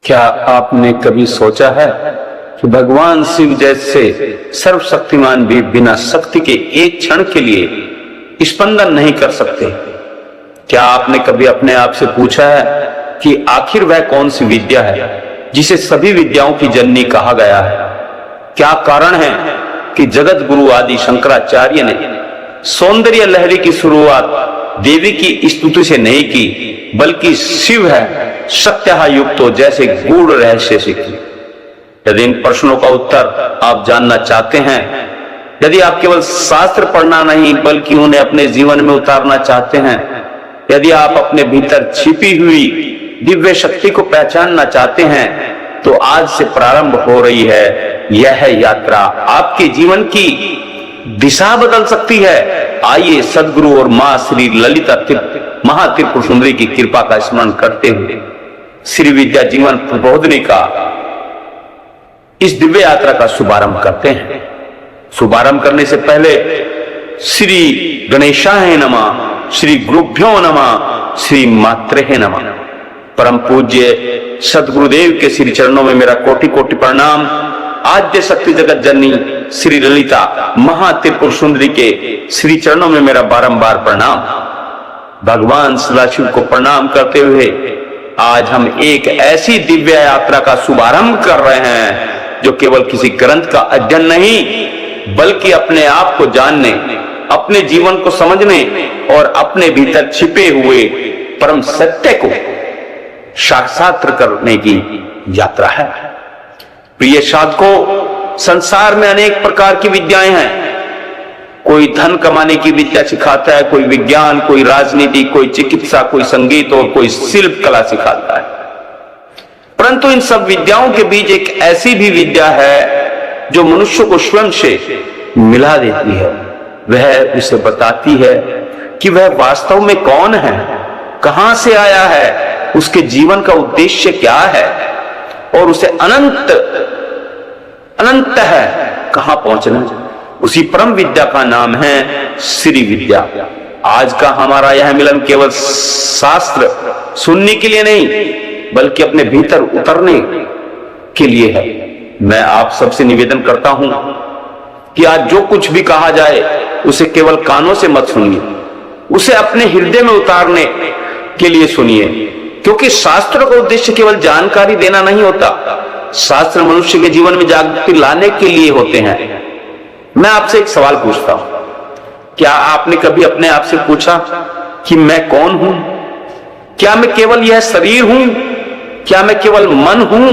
क्या आपने कभी सोचा है कि भगवान शिव जैसे सर्वशक्तिमान भी बिना शक्ति के एक क्षण के लिए स्पंदन नहीं कर सकते? क्या आपने कभी अपने आप से पूछा है कि आखिर वह कौन सी विद्या है जिसे सभी विद्याओं की जननी कहा गया है? क्या कारण है कि जगत गुरु आदि शंकराचार्य ने सौंदर्य लहरी की शुरुआत देवी की स्तुति से नहीं की, बल्कि शिव है सत्या युक्तो जैसे गूढ़ रहस्य से की? यदि इन प्रश्नों का उत्तर आप जानना चाहते हैं, यदि आप केवल शास्त्र पढ़ना नहीं बल्कि उन्हें अपने जीवन में उतारना चाहते हैं, यदि आप अपने भीतर छिपी हुई दिव्य शक्ति को पहचानना चाहते हैं, तो आज से प्रारंभ हो रही है यह यात्रा। आपके जीवन की दिशा बदल सकती है। आइए सदगुरु और मां श्री ललिता महात्रिपुर सुंदरी की कृपा का स्मरण करते हुए श्री विद्या जीवन प्रबोधिनी का इस दिव्य यात्रा का शुभारंभ करते हैं। शुभारंभ करने से पहले श्री गणेशाय नमः, श्री गुरुभ्यो नमः, श्री मात्रे नमः। परम पूज्य सदगुरुदेव के श्री चरणों में मेरा कोटि कोटि प्रणाम। आद्य शक्ति जगत जननी श्री ललिता महात्रिपुर सुंदरी के श्री चरणों में मेरा बारंबार प्रणाम। भगवान सदाशिव को प्रणाम करते हुए आज हम एक ऐसी दिव्य यात्रा का शुभारंभ कर रहे हैं जो केवल किसी ग्रंथ का अध्ययन नहीं, बल्कि अपने आप को जानने, अपने जीवन को समझने और अपने भीतर छिपे हुए परम सत्य को साक्षात्कार करने की यात्रा है। प्रिय साधकों, संसार में अनेक प्रकार की विद्याएं हैं। कोई धन कमाने की विद्या सिखाता है, कोई विज्ञान, कोई राजनीति, कोई चिकित्सा, कोई संगीत और कोई शिल्प कला सिखाता है। परंतु इन सब विद्याओं के बीच एक ऐसी भी विद्या है जो मनुष्य को स्वयं से मिला देती है। वह उसे बताती है कि वह वास्तव में कौन है, कहां से आया है, उसके जीवन का उद्देश्य क्या है और उसे अनंत है कहां पहुंचना। उसी परम विद्या का नाम है श्री विद्या। आज का हमारा यह मिलन केवल शास्त्र सुनने के लिए नहीं, बल्कि अपने भीतर उतरने के लिए है। मैं आप सबसे निवेदन करता हूं कि आज जो कुछ भी कहा जाए उसे केवल कानों से मत सुनिए, उसे अपने हृदय में उतारने के लिए सुनिए। क्योंकि शास्त्र का उद्देश्य केवल जानकारी देना नहीं होता, शास्त्र मनुष्य के जीवन में जागृति लाने के लिए होते हैं। मैं आपसे एक सवाल पूछता हूं, क्या आपने कभी अपने आप से पूछा कि मैं कौन हूं? क्या मैं केवल यह शरीर हूं? क्या मैं केवल मन हूं?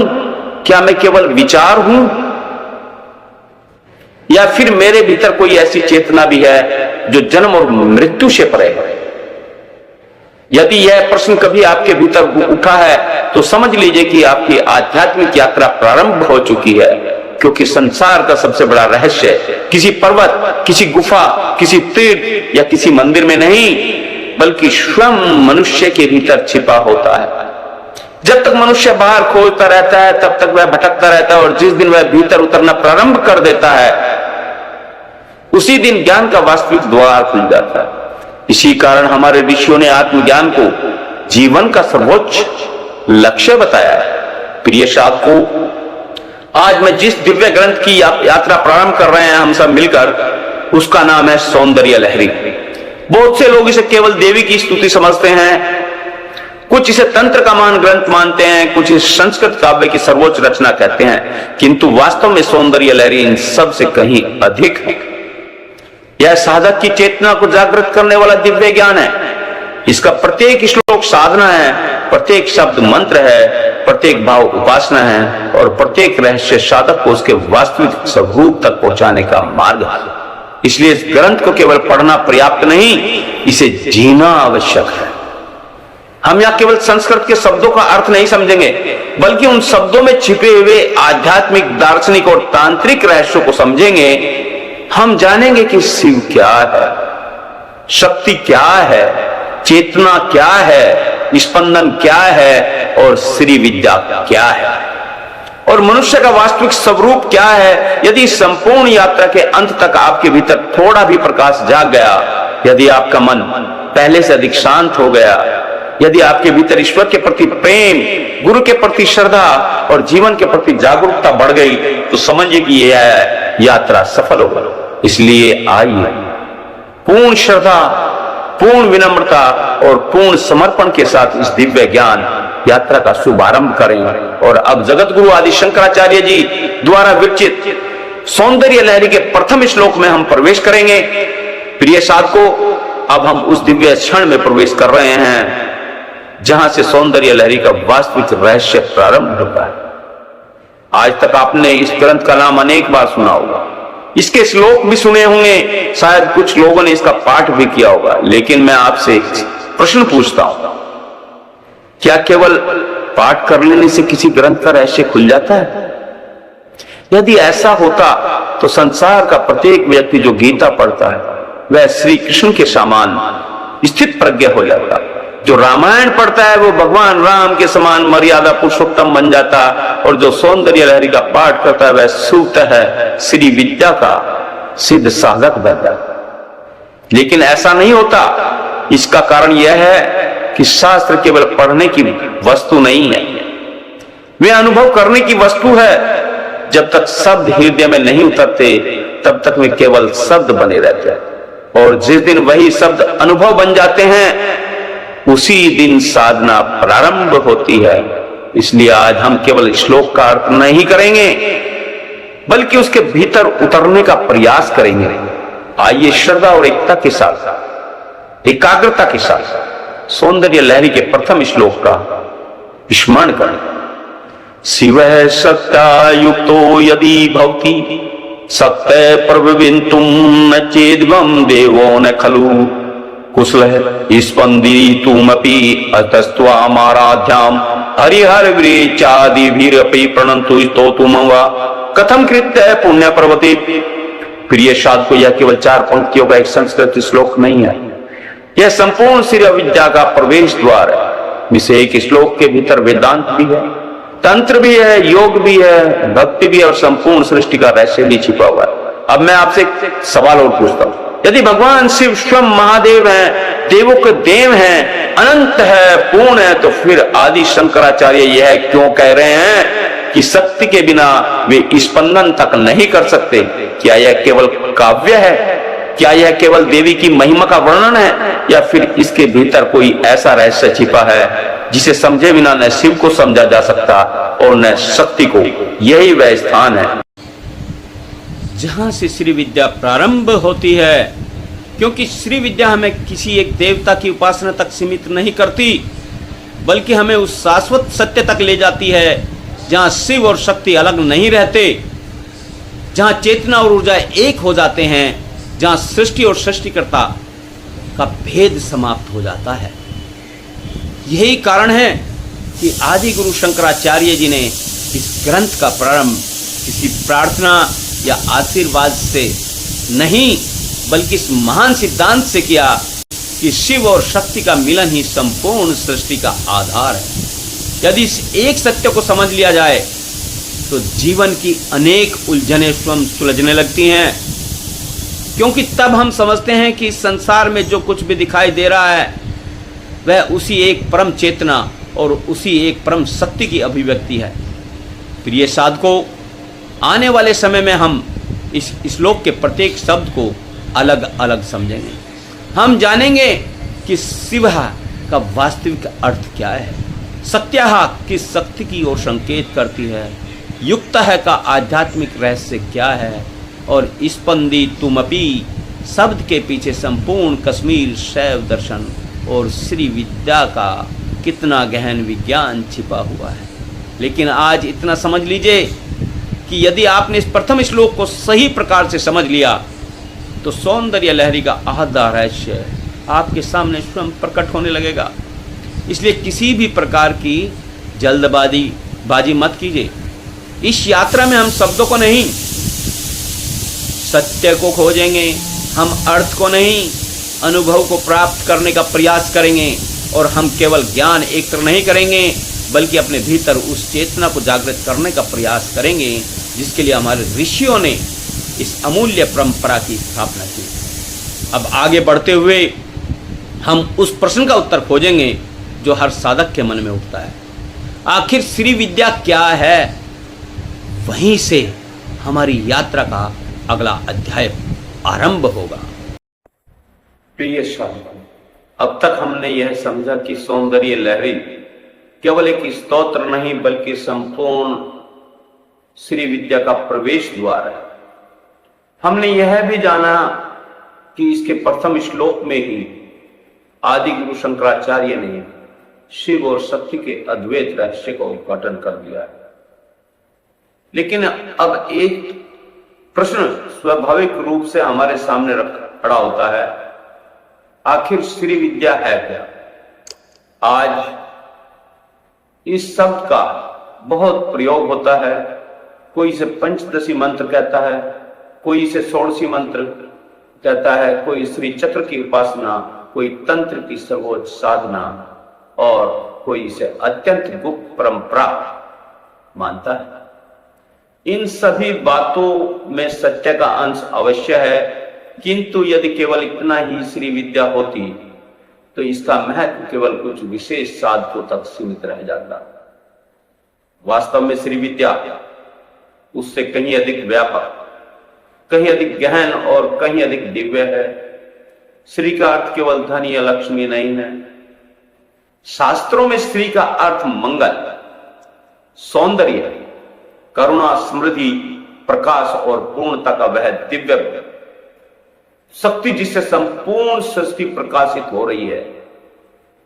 क्या मैं केवल विचार हूं? या फिर मेरे भीतर कोई ऐसी चेतना भी है जो जन्म और मृत्यु से परे है? यदि यह प्रश्न कभी आपके भीतर उठा है तो समझ लीजिए कि आपकी आध्यात्मिक यात्रा प्रारंभ हो चुकी है। क्योंकि संसार का सबसे बड़ा रहस्य किसी पर्वत, किसी गुफा, किसी तीर्थ या किसी मंदिर में नहीं, बल्कि स्वयं मनुष्य के भीतर छिपा होता है। जब तक मनुष्य बाहर खोजता रहता है तब तक वह भटकता रहता है, और जिस दिन वह भीतर उतरना प्रारंभ कर देता है उसी दिन ज्ञान का वास्तविक द्वार खुल जाता है। इसी कारण हमारे ऋषियों ने आत्मज्ञान को जीवन का सर्वोच्च लक्ष्य बताया है। प्रिय साधकों, आज मैं जिस दिव्य ग्रंथ की यात्रा प्रारंभ कर रहे हैं हम सब मिलकर, उसका नाम है सौंदर्य लहरी। बहुत से लोग इसे केवल देवी की स्तुति समझते हैं, कुछ इसे तंत्र का महान ग्रंथ मानते हैं, कुछ इसे संस्कृत काव्य की सर्वोच्च रचना कहते हैं, किंतु वास्तव में सौंदर्य लहरी इन सब से कहीं अधिक है। यह साधक की चेतना को जागृत करने वाला दिव्य ज्ञान है। इसका प्रत्येक श्लोक साधना है, प्रत्येक शब्द मंत्र है, प्रत्येक भाव उपासना है और प्रत्येक रहस्य साधक को उसके वास्तविक स्वरूप तक पहुंचाने का मार्ग है। इसलिए इस ग्रंथ को केवल पढ़ना पर्याप्त नहीं, इसे जीना आवश्यक है। हम यहां केवल संस्कृत के शब्दों का अर्थ नहीं समझेंगे, बल्कि उन शब्दों में छिपे हुए आध्यात्मिक, दार्शनिक और तांत्रिक रहस्यों को समझेंगे। हम जानेंगे कि शिव क्या है, शक्ति क्या है, चेतना क्या है, स्पंदन क्या है और श्री विद्या क्या है, और मनुष्य का वास्तविक स्वरूप क्या है। यदि संपूर्ण यात्रा के अंत तक आपके भीतर थोड़ा भी प्रकाश जाग गया, यदि आपका मन पहले से अधिक शांत हो गया, यदि आपके भीतर ईश्वर के प्रति प्रेम, गुरु के प्रति श्रद्धा और जीवन के प्रति जागरूकता बढ़ गई तो समझिए कि यह यात्रा सफल होगी। इसलिए आइए पूर्ण श्रद्धा, पूर्ण विनम्रता और पूर्ण समर्पण के साथ इस दिव्य ज्ञान यात्रा का शुभारंभ करें। और अब जगत गुरु आदि शंकराचार्य जी द्वारा विरचित सौंदर्य लहरी के प्रथम श्लोक में हम प्रवेश करेंगे। प्रिय साधकों, अब हम उस दिव्य क्षण में प्रवेश कर रहे हैं जहां से सौंदर्य लहरी का वास्तविक रहस्य प्रारंभ होता है। आज तक आपने इस ग्रंथ का नाम अनेक बार सुना होगा, इसके श्लोक भी सुने होंगे, शायद कुछ लोगों ने इसका पाठ भी किया होगा। लेकिन मैं आपसे एक प्रश्न पूछता हूं, क्या केवल पाठ कर लेने से किसी ग्रंथ का रहस्य खुल जाता है? यदि ऐसा होता तो संसार का प्रत्येक व्यक्ति जो गीता पढ़ता है वह श्री कृष्ण के समान स्थित प्रज्ञ हो जाता। जो रामायण पढ़ता है वो भगवान राम के समान मर्यादा पुरुषोत्तम बन जाता, और जो सौंदर्य लहरी का पाठ करता है वह सूतः है श्री विद्या का सिद्ध साधक बन जाता। लेकिन ऐसा नहीं होता। इसका कारण यह है कि शास्त्र केवल पढ़ने की वस्तु नहीं है, वे अनुभव करने की वस्तु है। जब तक शब्द हृदय में नहीं उतरते तब तक वे केवल शब्द बने रहते हैं, और जिस दिन वही शब्द अनुभव बन जाते हैं उसी दिन साधना प्रारंभ होती है। इसलिए आज हम केवल श्लोक का अर्थ नहीं करेंगे बल्कि उसके भीतर उतरने का प्रयास करेंगे। आइए श्रद्धा और एकता के साथ, एकाग्रता के साथ सौंदर्य लहरी के प्रथम श्लोक का स्मरण करें। शिवः सत्यायुक्तो यदि भवति सत्य प्रविविन्तुं न चेद्वं देवो न खलु कुशलः स्पन्दितुमपि अतस्त्वामाराध्यां हरिहरवृक्षादिभिरपि प्रणन्तु स्तोतुं वा कथं कृत्य पुण्य पर्वते। प्रिय साधकों, यह केवल 4 पंक्तियों का एक संस्कृत श्लोक नहीं है, यह संपूर्ण श्री विद्या का प्रवेश द्वार है। इस एक श्लोक के भीतर वेदांत भी है, तंत्र भी है, योग भी है, भक्ति भी है और संपूर्ण सृष्टि का रहस्य भी छिपा हुआ है। अब मैं आपसे एक सवाल और पूछता हूं, यदि भगवान शिव स्वयं महादेव हैं, देवों के देव हैं, अनंत है, पूर्ण है, तो फिर आदि शंकराचार्य यह क्यों कह रहे हैं कि शक्ति के बिना वे स्पंदन तक नहीं कर सकते? क्या यह केवल काव्य है? क्या यह केवल देवी की महिमा का वर्णन है, या फिर इसके भीतर कोई ऐसा रहस्य छिपा है जिसे समझे बिना न शिव को समझा जा सकता और न शक्ति को? यही वह स्थान है जहां से श्री विद्या प्रारंभ होती है, क्योंकि श्री विद्या हमें किसी एक देवता की उपासना तक सीमित नहीं करती, बल्कि हमें उस शाश्वत सत्य तक ले जाती है जहां शिव और शक्ति अलग नहीं रहते, जहां चेतना और ऊर्जा एक हो जाते हैं, जहां सृष्टि और सृष्टिकर्ता का भेद समाप्त हो जाता है। यही कारण है कि आदि गुरु शंकराचार्य जी ने इस ग्रंथ का प्रारंभ किसी प्रार्थना या आशीर्वाद से नहीं, बल्कि इस महान सिद्धांत से किया कि शिव और शक्ति का मिलन ही संपूर्ण सृष्टि का आधार है। यदि इस एक सत्य को समझ लिया जाए तो जीवन की अनेक उलझनें स्वयं सुलझने लगती हैं, क्योंकि तब हम समझते हैं कि इस संसार में जो कुछ भी दिखाई दे रहा है वह उसी एक परम चेतना और उसी एक परम शक्ति की अभिव्यक्ति है। प्रिय साधकों, आने वाले समय में हम इस श्लोक के प्रत्येक शब्द को अलग अलग समझेंगे। हम जानेंगे कि शिव का वास्तविक अर्थ क्या है, सत्यः किस शक्ति की ओर संकेत करती है, युक्तः का आध्यात्मिक रहस्य क्या है, और स्पंदितुमपि शब्द के पीछे संपूर्ण कश्मीर शैव दर्शन और श्री विद्या का कितना गहन विज्ञान छिपा हुआ है। लेकिन आज इतना समझ लीजिए कि यदि आपने इस प्रथम श्लोक को सही प्रकार से समझ लिया तो सौंदर्य लहरी का आधा रहस्य आपके सामने स्वयं प्रकट होने लगेगा। इसलिए किसी भी प्रकार की जल्दबाजी मत कीजिए। इस यात्रा में हम शब्दों को नहीं, सत्य को खोजेंगे, हम अर्थ को नहीं, अनुभव को प्राप्त करने का प्रयास करेंगे। और हम केवल ज्ञान एकत्र नहीं करेंगे बल्कि अपने भीतर उस चेतना को जागृत करने का प्रयास करेंगे जिसके लिए हमारे ऋषियों ने इस अमूल्य परंपरा की स्थापना की। अब आगे बढ़ते हुए हम उस प्रश्न का उत्तर खोजेंगे जो हर साधक के मन में उठता है। आखिर श्री विद्या क्या है? वहीं से हमारी यात्रा का अगला अध्याय आरंभ होगा। प्रिय साधकों, अब तक हमने यह समझा कि सौंदर्य लहरी केवल एक स्तोत्र नहीं बल्कि संपूर्ण श्री विद्या का प्रवेश द्वार है। हमने यह भी जाना कि इसके प्रथम श्लोक में ही आदि गुरु शंकराचार्य ने शिव और शक्ति के अद्वैत रहस्य का उद्घाटन कर दिया है। लेकिन अब एक प्रश्न स्वाभाविक रूप से हमारे सामने खड़ा होता है, आखिर श्री विद्या है क्या? आज इस शब्द का बहुत प्रयोग होता है। कोई इसे पंचदशी मंत्र कहता है, कोई इसे षोडशी मंत्र कहता है, कोई श्री चक्र की उपासना, कोई तंत्र की सर्वोच्च साधना और कोई इसे अत्यंत गुप्त परंपरा मानता है। इन सभी बातों में सत्य का अंश अवश्य है, किंतु यदि केवल इतना ही श्री विद्या होती तो इसका महत्व केवल कुछ विशेष साधकों तक सीमित रह जाता। वास्तव में श्री विद्या उससे कहीं अधिक व्यापक, कहीं अधिक गहन और कहीं अधिक दिव्य है। श्री का अर्थ केवल धन या लक्ष्मी नहीं है। शास्त्रों में श्री का अर्थ मंगल, सौंदर्य, करुणा, समृद्धि, प्रकाश और पूर्णता का वह दिव्य शक्ति जिससे संपूर्ण सृष्टि प्रकाशित हो रही है।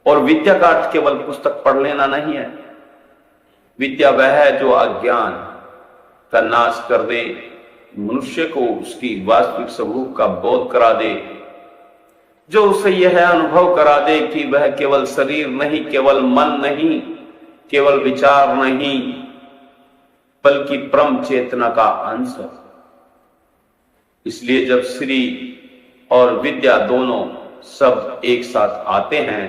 और विद्या का अर्थ केवल पुस्तक पढ़ लेना नहीं है। विद्या वह है जो अज्ञान का नाश कर दे, मनुष्य को उसकी वास्तविक स्वरूप का बोध करा दे, जो उसे यह अनुभव करा दे कि वह केवल शरीर नहीं, केवल मन नहीं, केवल विचार नहीं, बल्कि परम चेतना का अंश है। इसलिए जब श्री और विद्या दोनों शब्द एक साथ आते हैं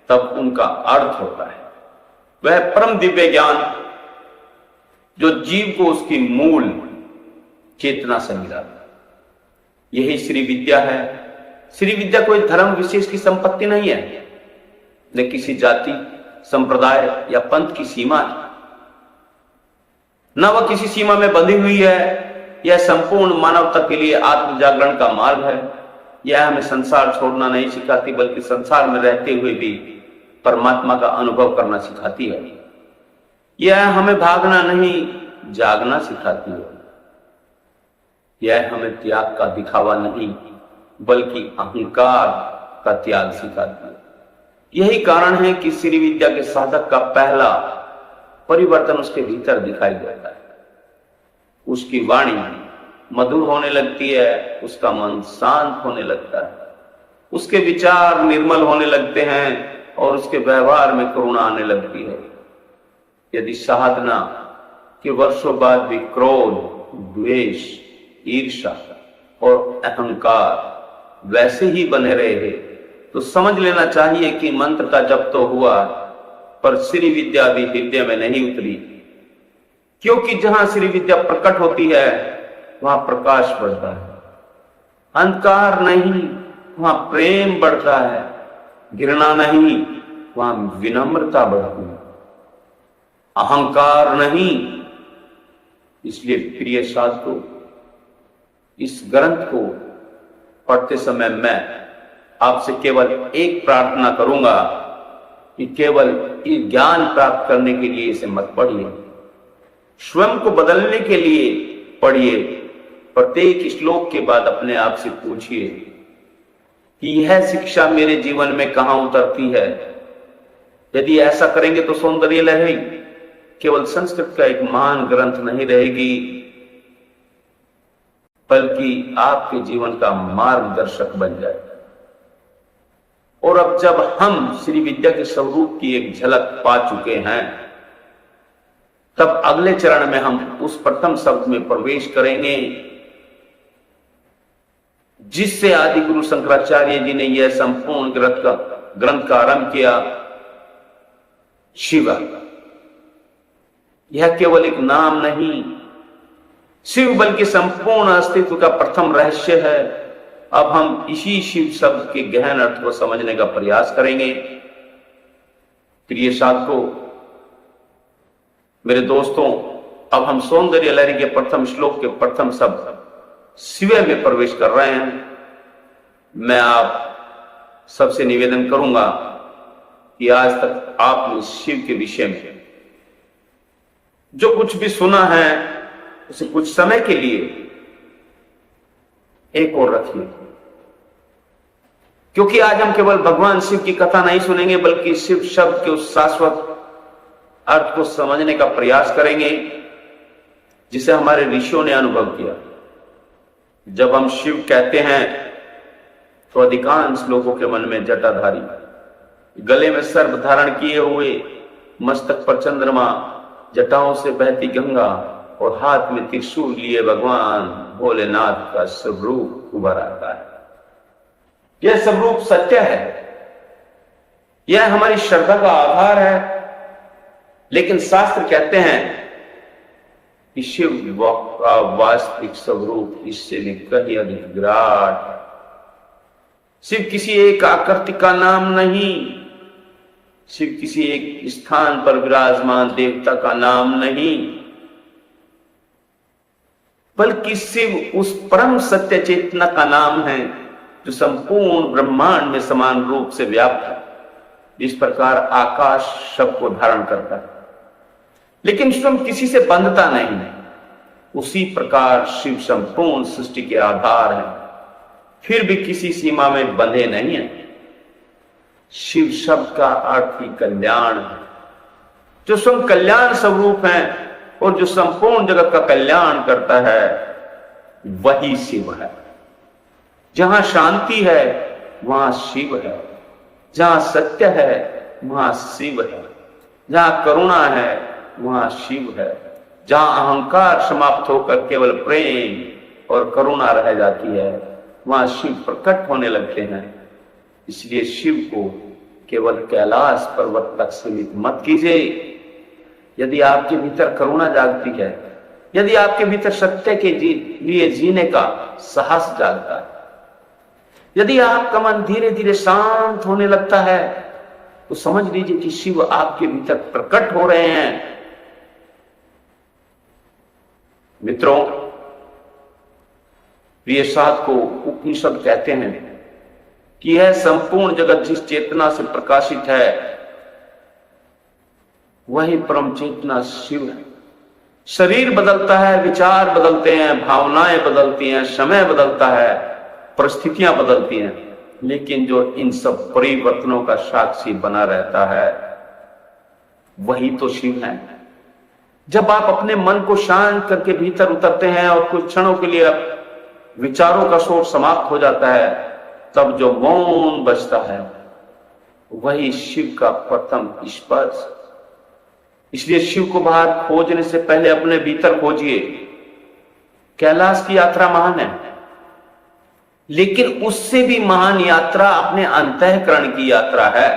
तब उनका अर्थ होता है वह परम दिव्य ज्ञान जो जीव को उसकी मूल चेतना से मिला। यही श्री विद्या है। श्री विद्या कोई धर्म विशेष की संपत्ति नहीं है, न किसी जाति, संप्रदाय या पंथ की सीमा है, न वह किसी सीमा में बंधी हुई है। यह संपूर्ण मानवता के लिए आत्म जागरण का मार्ग है। यह हमें संसार छोड़ना नहीं सिखाती, बल्कि संसार में रहते हुए भी परमात्मा का अनुभव करना सिखाती है। यह हमें भागना नहीं, जागना सिखाती है। यह हमें त्याग का दिखावा नहीं, बल्कि अहंकार का त्याग सिखाती है। यही कारण है कि श्री विद्या के साधक का पहला परिवर्तन उसके भीतर दिखाई देता है। उसकी वाणी मधुर होने लगती है, उसका मन शांत होने लगता है, उसके विचार निर्मल होने लगते हैं और उसके व्यवहार में करुणा आने लगती है। यदि साधना के वर्षों बाद भी क्रोध, द्वेष, ईर्ष्या और अहंकार वैसे ही बने रहे तो समझ लेना चाहिए कि मंत्र का जप तो हुआ पर श्री विद्या भी हृदय में नहीं उतरी। क्योंकि जहां श्री विद्या प्रकट होती है वहां प्रकाश बढ़ता है, अंधकार नहीं वहां प्रेम बढ़ता है, घृणा नहीं वहां विनम्रता बढ़ती है, अहंकार नहीं। इसलिए प्रिय साधकों, इस ग्रंथ को पढ़ते समय मैं आपसे केवल एक प्रार्थना करूंगा कि केवल ये ज्ञान प्राप्त करने के लिए इसे मत पढ़िए, स्वयं को बदलने के लिए पढ़िए। प्रत्येक श्लोक के बाद अपने आप से पूछिए कि यह शिक्षा मेरे जीवन में कहां उतरती है। यदि ऐसा करेंगे तो सौंदर्य लहरी केवल संस्कृत का एक महान ग्रंथ नहीं रहेगी, बल्कि आपके जीवन का मार्गदर्शक बन जाए। और अब जब हम श्री विद्या के स्वरूप की एक झलक पा चुके हैं, तब अगले चरण में हम उस प्रथम शब्द में प्रवेश करेंगे जिससे आदि गुरु शंकराचार्य जी ने यह संपूर्ण ग्रंथ का आरंभ किया, शिव। यह केवल एक नाम नहीं, शिव बल्कि संपूर्ण अस्तित्व का प्रथम रहस्य है। अब हम इसी शिव शब्द के गहन अर्थ को समझने का प्रयास करेंगे। प्रिय साधकों, मेरे दोस्तों, अब हम सौंदर्य लहरी के प्रथम श्लोक के प्रथम शब्द शिव में प्रवेश कर रहे हैं। मैं आप सबसे निवेदन करूंगा कि आज तक आपने शिव के विषय में जो कुछ भी सुना है उसे कुछ समय के लिए एक और रखिए, क्योंकि आज हम केवल भगवान शिव की कथा नहीं सुनेंगे बल्कि शिव शब्द के उस शाश्वत अर्थ को समझने का प्रयास करेंगे जिसे हमारे ऋषियों ने अनुभव किया। जब हम शिव कहते हैं तो अधिकांश लोगों के मन में जटाधारी, गले में सर्प धारण किए हुए, मस्तक पर चंद्रमा, जटाओं से बहती गंगा और हाथ में त्रिशूल लिए भगवान भोलेनाथ का स्वरूप उभर आता है। यह स्वरूप सत्य है, यह हमारी श्रद्धा का आधार है। लेकिन शास्त्र कहते हैं कि शिव का वास्तविक स्वरूप इससे भी कहीं अधिक विराट। शिव किसी एक आकृति का नाम नहीं, शिव किसी एक स्थान पर विराजमान देवता का नाम नहीं, बल्कि शिव उस परम सत्य चेतना का नाम है जो संपूर्ण ब्रह्मांड में समान रूप से व्याप्त है। इस प्रकार आकाश सबको धारण करता है लेकिन स्वयं किसी से बंधता नहीं, उसी प्रकार शिव संपूर्ण सृष्टि के आधार है, फिर भी किसी सीमा में बंधे नहीं है। शिव शब्द का अर्थ ही कल्याण है, जो स्वयं कल्याण स्वरूप है और जो संपूर्ण जगत का कल्याण करता है वही शिव है। जहां शांति है वहां शिव है, जहां सत्य है वहां शिव है, जहां करुणा है वहां शिव है, जहां अहंकार समाप्त होकर केवल प्रेम और करुणा रह जाती है वहां शिव प्रकट होने लगते हैं। इसलिए शिव को केवल कैलाश पर्वत तक सीमित मत कीजिए। यदि आपके भीतर करुणा जागती है, यदि आपके भीतर सत्य के लिए जीने का साहस जागता है, यदि आपका मन धीरे धीरे शांत होने लगता है तो समझ लीजिए कि शिव आपके भीतर प्रकट हो रहे हैं। मित्रों, प्रिय साधकों, उपनिषद कहते हैं कि यह संपूर्ण जगत जिस चेतना से प्रकाशित है वही परम चेतना शिव है। शरीर बदलता है, विचार बदलते हैं, भावनाएं बदलती हैं, समय बदलता है, परिस्थितियां बदलती हैं, लेकिन जो इन सब परिवर्तनों का साक्षी बना रहता है वही तो शिव है। जब आप अपने मन को शांत करके भीतर उतरते हैं और कुछ क्षणों के लिए विचारों का शोर समाप्त हो जाता है, तब जो मौन बचता है वही शिव का प्रथम स्पर्श। इसलिए शिव को बाहर खोजने से पहले अपने भीतर खोजिए। कैलाश की यात्रा महान है, लेकिन उससे भी महान यात्रा अपने अंतःकरण की यात्रा है,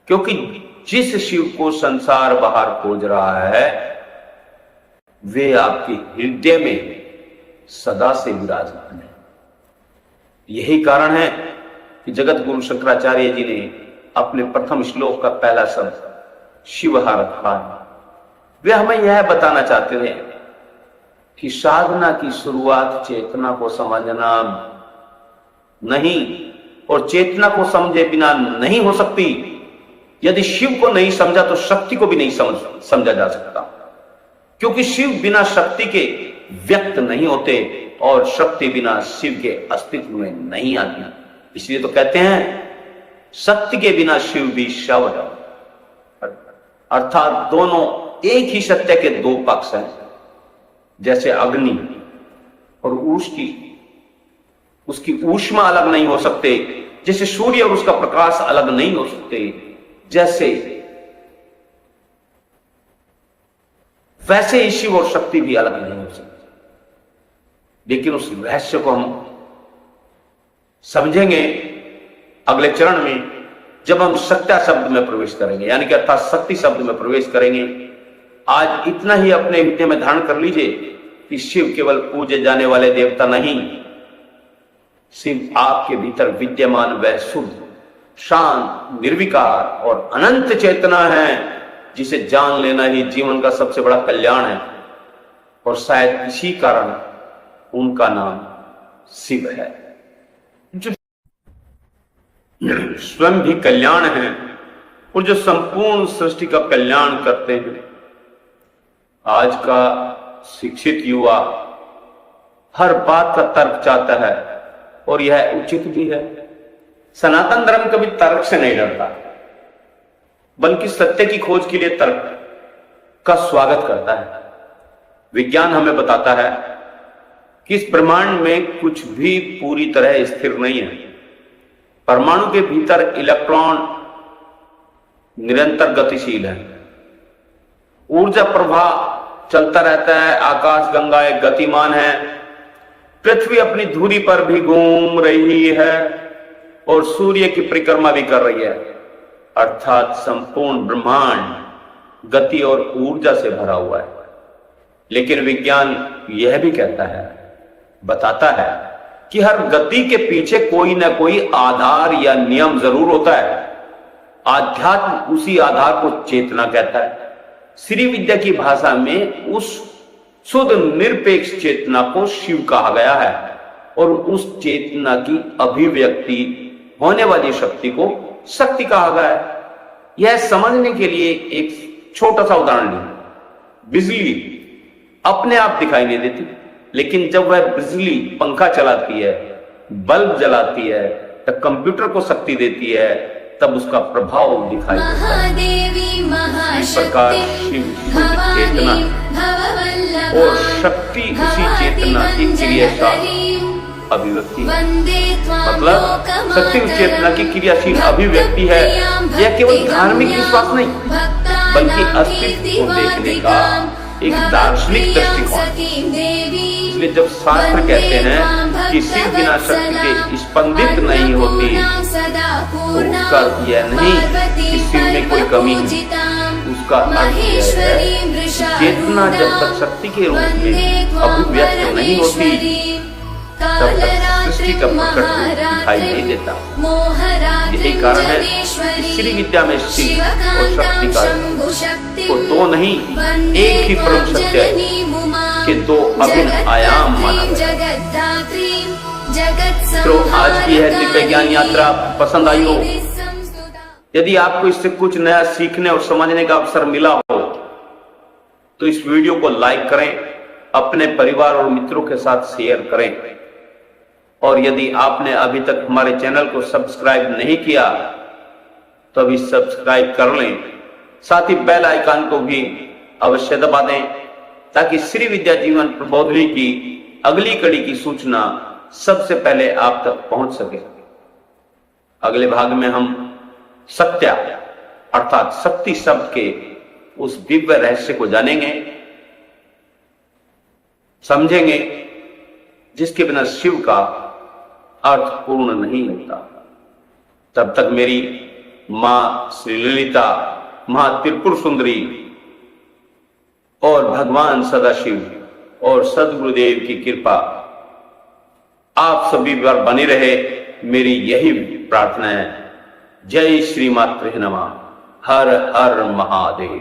क्योंकि जिस शिव को संसार बाहर खोज रहा है वे आपके हृदय में सदा से विराजमान है। यही कारण है कि जगत गुरु शंकराचार्य जी ने अपने प्रथम श्लोक का पहला शब्द शिवहा रखा है। वे हमें यह बताना चाहते थे कि साधना की शुरुआत चेतना को समझना नहीं, और चेतना को समझे बिना नहीं हो सकती। यदि शिव को नहीं समझा तो शक्ति को भी नहीं समझा जा सकता, क्योंकि शिव बिना शक्ति के व्यक्त नहीं होते और शक्ति बिना शिव के अस्तित्व में नहीं आती। इसलिए तो कहते हैं शक्ति के बिना शिव भी शव है। अर्थात दोनों एक ही सत्य के दो पक्ष हैं। जैसे अग्नि और उसकी ऊष्मा अलग नहीं हो सकते, जैसे सूर्य और उसका प्रकाश अलग नहीं हो सकते, जैसे वैसे ही शिव और शक्ति भी अलग नहीं हो सकते। लेकिन उस रहस्य को हम समझेंगे अगले चरण में, जब हम सत्या शब्द में प्रवेश करेंगे, यानी कि अर्थात शक्ति शब्द में प्रवेश करेंगे। आज इतना ही अपने हृदय में धारण कर लीजिए कि शिव केवल पूजे जाने वाले देवता नहीं, शिव आपके भीतर विद्यमान वह शुद्ध शांत, निर्विकार और अनंत चेतना है, जिसे जान लेना ही जीवन का सबसे बड़ा कल्याण है। और शायद इसी कारण उनका नाम शिव है, जो स्वयं भी कल्याण है और जो संपूर्ण सृष्टि का कल्याण करते हैं। आज का शिक्षित युवा हर बात का तर्क चाहता है और यह उचित भी है। सनातन धर्म कभी तर्क से नहीं डरता, बल्कि सत्य की खोज के लिए तर्क का स्वागत करता है। विज्ञान हमें बताता है कि इस ब्रह्मांड में कुछ भी पूरी तरह स्थिर नहीं है। परमाणु के भीतर इलेक्ट्रॉन निरंतर गतिशील है, ऊर्जा प्रवाह चलता रहता है, आकाश गंगाएं गतिमान है, पृथ्वी अपनी धुरी पर भी घूम रही है और सूर्य की परिक्रमा भी कर रही है। अर्थात संपूर्ण ब्रह्मांड गति और ऊर्जा से भरा हुआ है। लेकिन विज्ञान यह भी कहता है, बताता है कि हर गति के पीछे कोई ना कोई आधार या नियम जरूर होता है। आध्यात्म उसी आधार को चेतना कहता है। श्री विद्या की भाषा में उस शुद्ध निरपेक्ष चेतना को शिव कहा गया है और उस चेतना की अभिव्यक्ति होने वाली शक्ति को शक्ति कहा गया है। यह समझने के लिए एक छोटा सा उदाहरण लें। बिजली अपने आप दिखाई नहीं देती, लेकिन जब वह बिजली पंखा चलाती है, बल्ब जलाती है, तब कंप्यूटर को शक्ति देती है, तब उसका प्रभाव दिखाई देता है। इस प्रकार शिव चेतना और शक्ति उसी चेतना की क्रियाशील अभिव्यक्ति है। मतलब शक्ति उस चेतना की क्रियाशील अभिव्यक्ति है। यह केवल धार्मिक विश्वास नहीं, बल्कि अस्तित्व को देखने का एक दार्शनिक दृष्टिकोण। इसलिए जब शास्त्र कहते हैं कि शिव बिना शक्ति के स्पंदित नहीं होती, तो उसका अर्थ यह नहीं कि शिव में कोई कमी है। उसका अर्थ यह है चेतना जब तक शक्ति के रूप में अभिव्यक्त नहीं होती, तब तक सृष्टि का प्रकट रूप दिखाई नहीं देता। यही कारण है कि श्री विद्या में शिव और शक्ति को दो नहीं, एक ही परम सत्य के दो अभिन्न आयाम माना गया। तो आज की यह दिव्य ज्ञान यात्रा पसंद आई हो, यदि आपको इससे कुछ नया सीखने और समझने का अवसर मिला हो, तो इस वीडियो को लाइक करें, अपने परिवार और मित्रों के साथ शेयर करें। और यदि आपने अभी तक हमारे चैनल को सब्सक्राइब नहीं किया, तो अभी सब्सक्राइब कर लें। साथ ही बेल आइकन को भी अवश्य दबा दें, ताकि श्री विद्या जीवन प्रबोधिनी की अगली कड़ी की सूचना सबसे पहले आप तक पहुंच सके। अगले भाग में हम सत्या अर्थात शक्ति शब्द के उस दिव्य रहस्य को जानेंगे, समझेंगे, जिसके बिना शिव का अर्थ पूर्ण नहीं होता। तब तक मेरी मां श्री ललिता, मां त्रिपुर सुंदरी और भगवान सदाशिव और सदगुरुदेव की कृपा आप सभी पर बनी रहे, मेरी यही प्रार्थना है। जय श्री मात्रे नमः। हर हर महादेव।